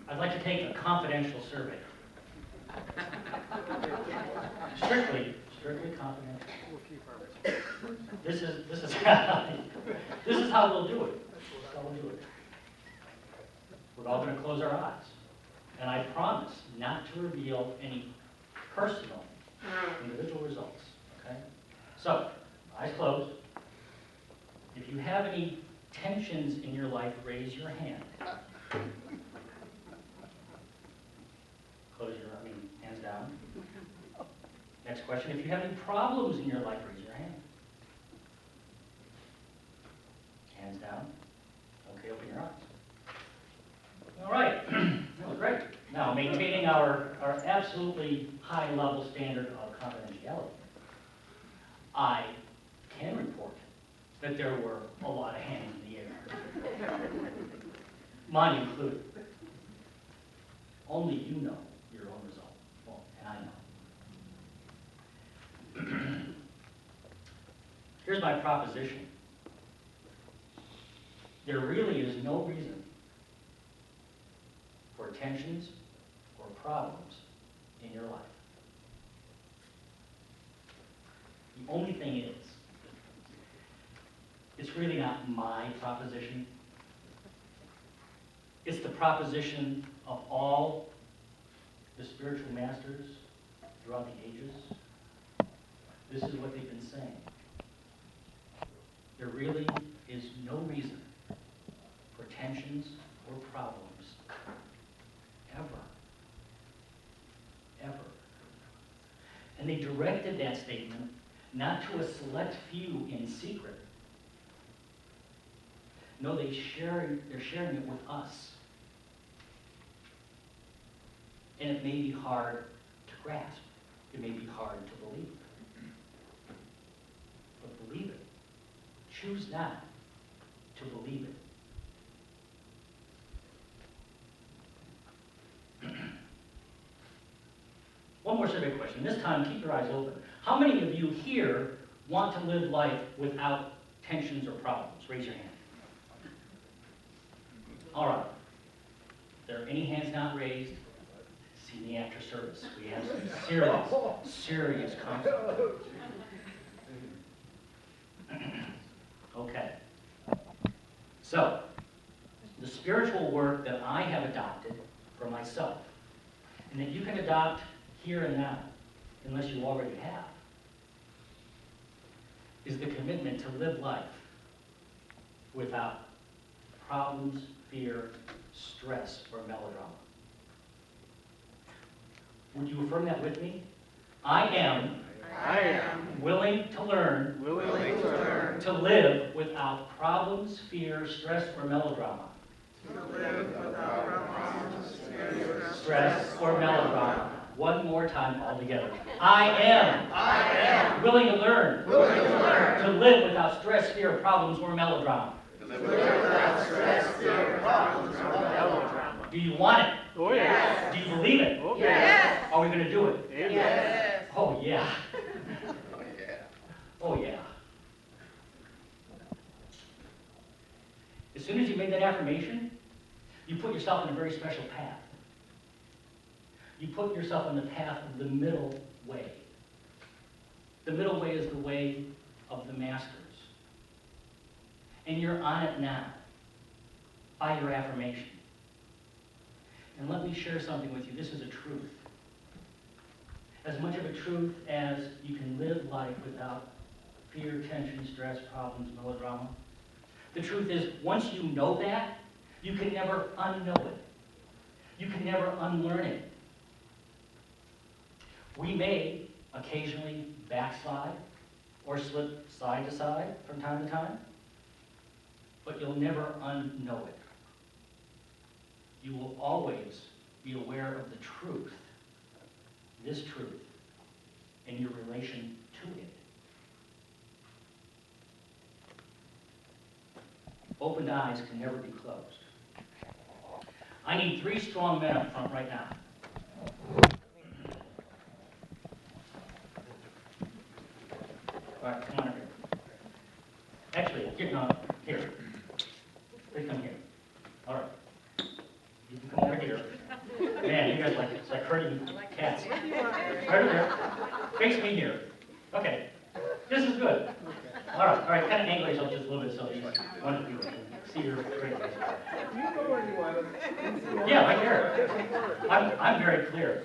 I'd like to take a confidential survey. Strictly confidential. This is this is how we'll do it. This is how we'll do it. We're all going to close our eyes, and I promise not to reveal any personal, individual results. Okay? So, eyes closed. If you have any tensions in your life, raise your hand. Hands down. Next question, if you have any problems in your life, raise your hand. Hands down. Okay, open your eyes. All right, that was great. Now, maintaining our absolutely high level standard of confidentiality, I can report that there were a lot of hands in the air. Mine included. Only you know your own result. Well, and I know. Here's my proposition. There really is no reason for tensions or problems in your life. The only thing is, it's really not my proposition. It's the proposition of all the spiritual masters throughout the ages. This is what they've been saying. There really is no reason for tensions or problems ever. Ever. And they directed that statement not to a select few in secret. No, they're sharing it with us. And it may be hard to grasp. It may be hard to believe. But believe it. Choose now to believe it. One more survey question. This time, keep your eyes open. How many of you here want to live life without tensions or problems? Raise your hand. All right. If there are any hands not raised, see me after service. We have some serious conflict. Okay. So, the spiritual work that I have adopted for myself, and that you can adopt here and now, unless you already have, is the commitment to live life without problems, fear, stress, or melodrama. Would you affirm that with me? I am willing to learn to live without problems, fear, stress, or melodrama. Stress or melodrama. One more time all together. I am willing to learn to live without stress, fear, problems, or melodrama. Do you want it? Oh, yes. Do you believe it? Oh, Yes. Are we going to do it? Yes. Oh, yeah. Oh, yeah. As soon as you made that affirmation, you put yourself in a very special path. You put yourself on the path of the middle way. The middle way is the way of the masters. And you're on it now by your affirmation. And let me share something with you. This is a truth. As much of a truth as you can live life without fear, tension, stress, problems, melodrama. The truth is, once you know that, you can never unknow it. You can never unlearn it. We may occasionally backslide or slip side to side from time to time, but you'll never unknow it. You will always be aware of the truth, this truth, and your relation to it. Opened eyes can never be closed. I need 3 strong men up front right now. All right, come on up here. Actually, here, no, here. Please come here. All right. You can come over here. you guys like herding cats. Right over there. Face me here. Okay. This is good. All right, kind of angle yourself just a little bit so these wonderful people can see your great face. You know where you want us. Yeah, right here. I'm very clear.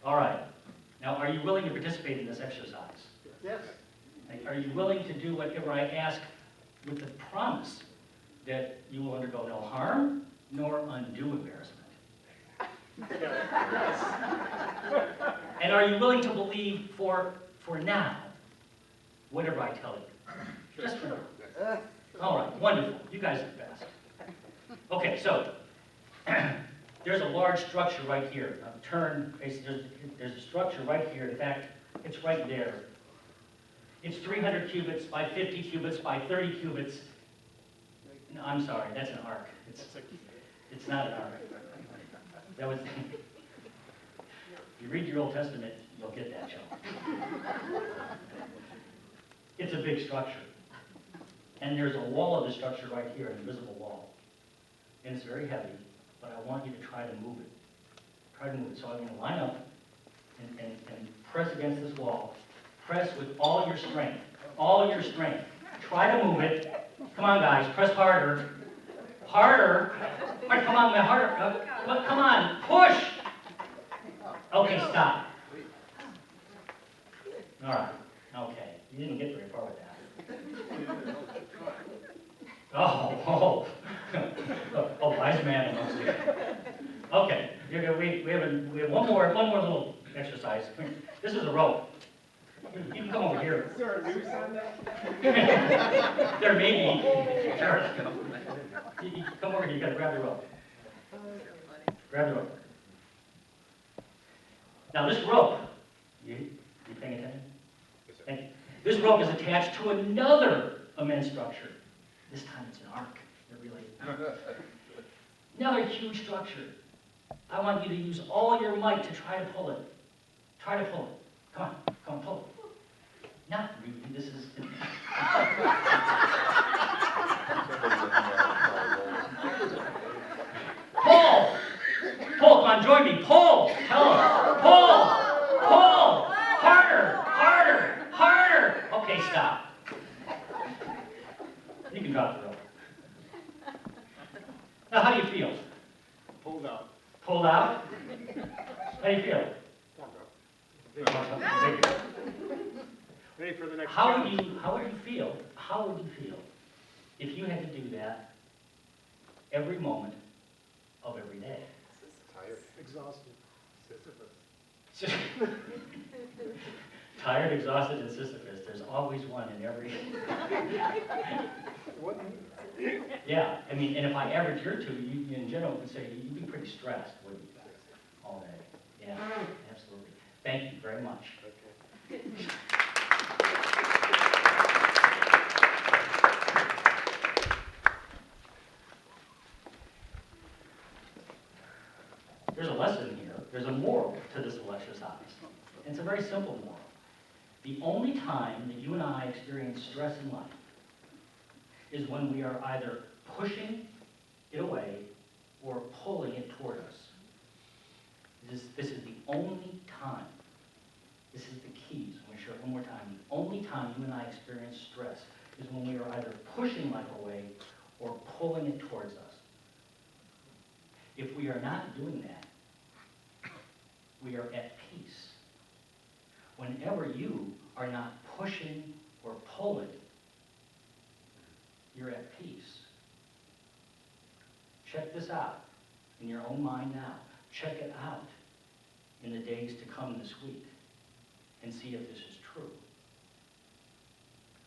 All right. Now, are you willing to participate in this exercise? Yes. Like, are you willing to do whatever I ask with the promise that you will undergo no harm nor undue embarrassment? And are you willing to believe for now whatever I tell you? Just for now. All right, wonderful. You guys are the best. Okay, so there's a large structure right here. Now turn, there's a structure right here. In fact, it's right there. It's 300 cubits by 50 cubits by 30 cubits. No, I'm sorry, that's an arc. It's not an arc. That was. If you read your Old Testament, you'll get that, Joe. It's a big structure. And there's a wall of the structure right here, an invisible wall. And it's very heavy, but I want you to try to move it. Try to move it. So I'm going to line up and press against this wall. Press with all your strength. All your strength. Try to move it. Come on, guys. Press harder. Harder. All right, come on, harder. Come on. Push. Okay, stop. All right. Okay. You didn't get very far with that. Oh, wise man amongst you. Okay. We have one more little exercise. This is a rope. You can come over here. Is there a noose on that? There may be. Sure. You come over here, you gotta grab the rope. Grab the rope. Now this rope, you paying attention? Thank you. This rope is attached to another immense structure. This time it's an arc. Another huge structure. I want you to use all your might to try to pull it. Try to pull it. Come on, pull it. Not really, this is... Pull! Pull, come on, join me. Pull! Tell them. Pull! Pull! Harder! Harder! Harder! Okay, stop. You can drop the rope. Now, how do you feel? Pulled out. Pulled out? How do you feel? Ready for the next How would challenge. you feel? How would you feel if you had to do that every moment of every day? Tired. Exhausted. Tired, exhausted, and Sisyphus. There's always one in every. What? Yeah, I mean, and if I average your two, you in general would say you'd be pretty stressed, wouldn't you? All day. Yeah, absolutely. Thank you very much. Okay. There's a lesson here. There's a moral to this exercise. And it's a very simple moral. The only time that you and I experience stress in life is when we are either pushing it away or pulling it toward us. This is the only time. This is the keys. I'm going to show it one more time. The only time you and I experience stress is when we are either pushing life away or pulling it towards us. If we are not doing that, we are at peace. Whenever you are not pushing or pulling, you're at peace. Check this out in your own mind now. Check it out in the days to come this week and see if this is true.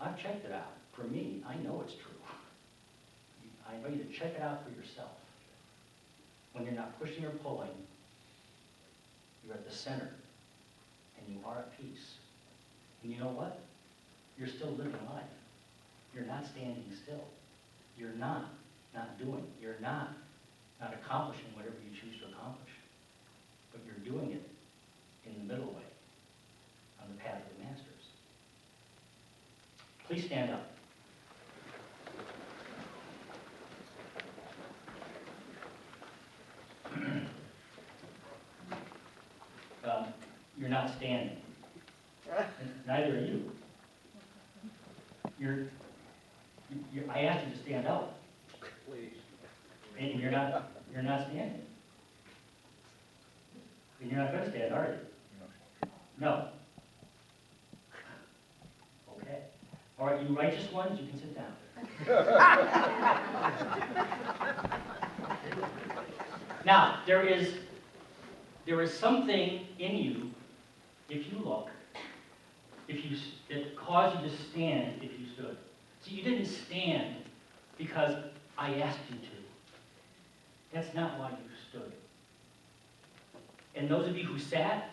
I've checked it out. For me, I know it's true. I know you to check it out for yourself. When you're not pushing or pulling, you're at the center, and you are at peace. And you know what? You're still living life. You're not standing still. You're not doing. You're not accomplishing whatever you choose to accomplish. But you're doing it in the middle way, on the path of the masters. Please stand up. not standing. And neither are you. I asked you to stand up, Please. and you're not standing. And you're not gonna stand, are you? No. Okay. All right, you righteous ones, you can sit down. Now, there is something in you, if you look, that caused you to stand if you stood. See, you didn't stand because I asked you to. That's not why you stood. And those of you who sat,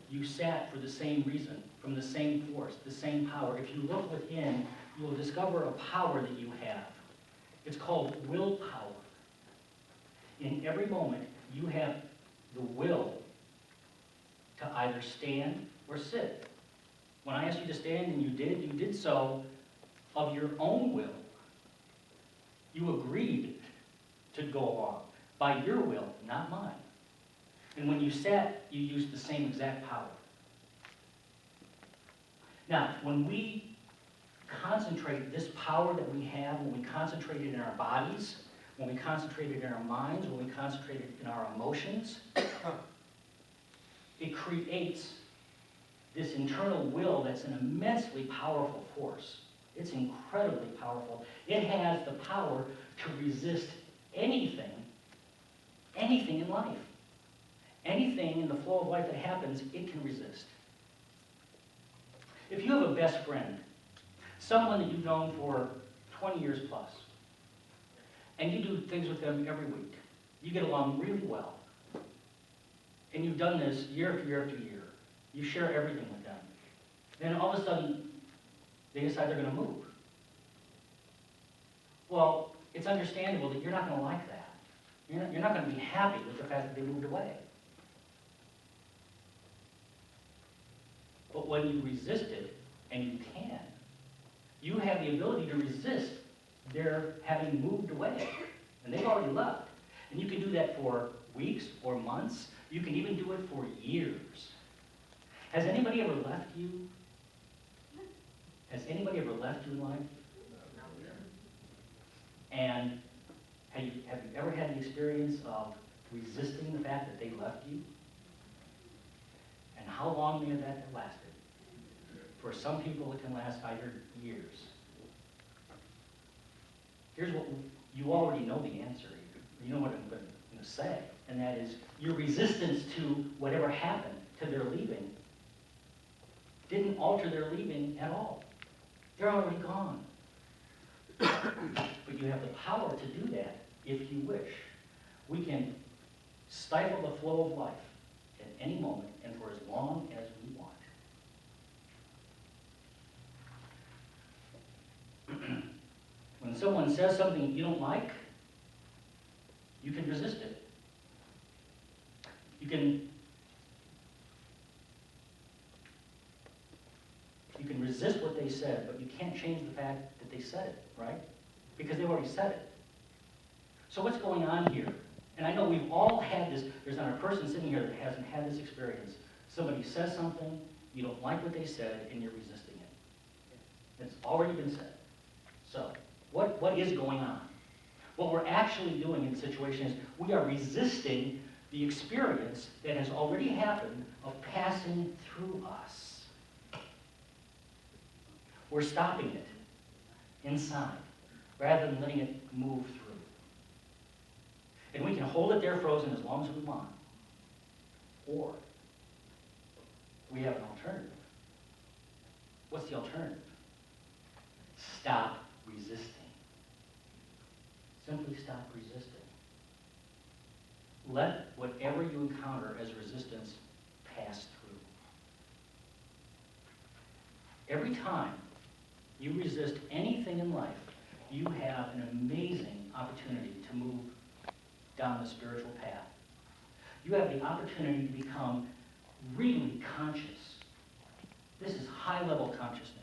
you sat for the same reason, from the same force, the same power. If you look within, you will discover a power that you have. It's called willpower. In every moment, you have the will to either stand or sit. When I asked you to stand and you did so of your own will. You agreed to go along by your will, not mine. And when you sat, you used the same exact power. Now, when we concentrate this power that we have, when we concentrate it in our bodies, when we concentrate it in our minds, when we concentrate it in our emotions, it creates this internal will that's an immensely powerful force. It's incredibly powerful. It has the power to resist anything in life. Anything in the flow of life that happens, it can resist. If you have a best friend, someone that you've known for 20 years plus, and you do things with them every week, you get along really well, and you've done this year after year after year, you share everything with them, then all of a sudden, they decide they're going to move. Well, it's understandable that you're not going to like that. You're not going to be happy with the fact that they moved away. But when you resist it, and you can, you have the ability to resist their having moved away. And they've already left. And you can do that for weeks or months. You can even do it for years. Has anybody ever left you? Has anybody ever left you in life? And have you ever had the experience of resisting the fact that they left you? And how long may that have lasted? For some people, it can last, I heard, years. Here's what you already know the answer here. You know what I'm going to say, and that is your resistance to whatever happened to their leaving didn't alter their leaving at all. They're already gone. But you have the power to do that if you wish. We can stifle the flow of life at any moment and for as long as we want. When someone says something you don't like, you can resist it. You can resist what they said, but you can't change the fact that they said it, right? Because they've already said it. So what's going on here? And I know we've all had this, there's not a person sitting here that hasn't had this experience. Somebody says something, you don't like what they said, and you're resisting it. It's already been said. So, what is going on? What we're actually doing in the situation is we are resisting the experience that has already happened of passing through us. We're stopping it inside rather than letting it move through. And we can hold it there frozen as long as we want. Or we have an alternative. What's the alternative? Stop resisting. Simply stop resisting. Let whatever you encounter as resistance pass through. Every time you resist anything in life, you have an amazing opportunity to move down the spiritual path. You have the opportunity to become really conscious. This is high-level consciousness.